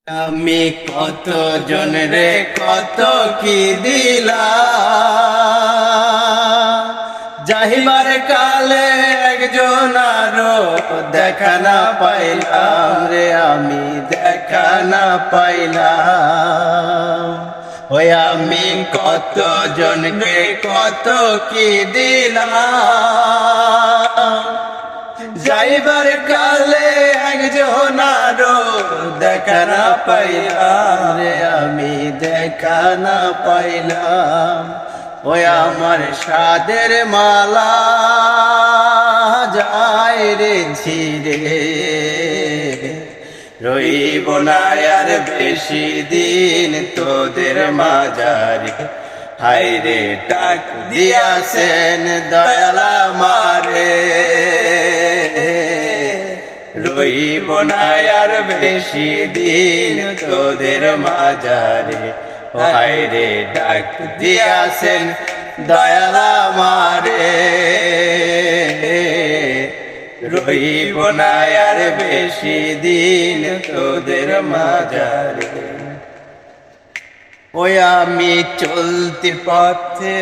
আমি কত জনরে কত কি দিলাম, যাইবার কালে একজন আরো দেখা না পাইলাম রে, আমি দেখা না পাইলাম। ওই আমি কত জনকে কত কি দিলাম, যাইবার কালে একজন আরো দেখা না পাইলাম রে, আমি দেখা না পাইলাম। ওই আমার সাদের মালা যায় রে ছিঁড়ে, রইব না আর বেশি দিন তোদের মাঝারে। হায়রে ডাক দিয়াছেন দয়াল আমারে, রইব না আর বেশি দিন তোদের মাঝারে। হায়রে ডাক দিয়াছেন দয়াল আমারে, রইব না আর বেশি দিন তোদের মাঝারে। ওই আমি চলতি পথে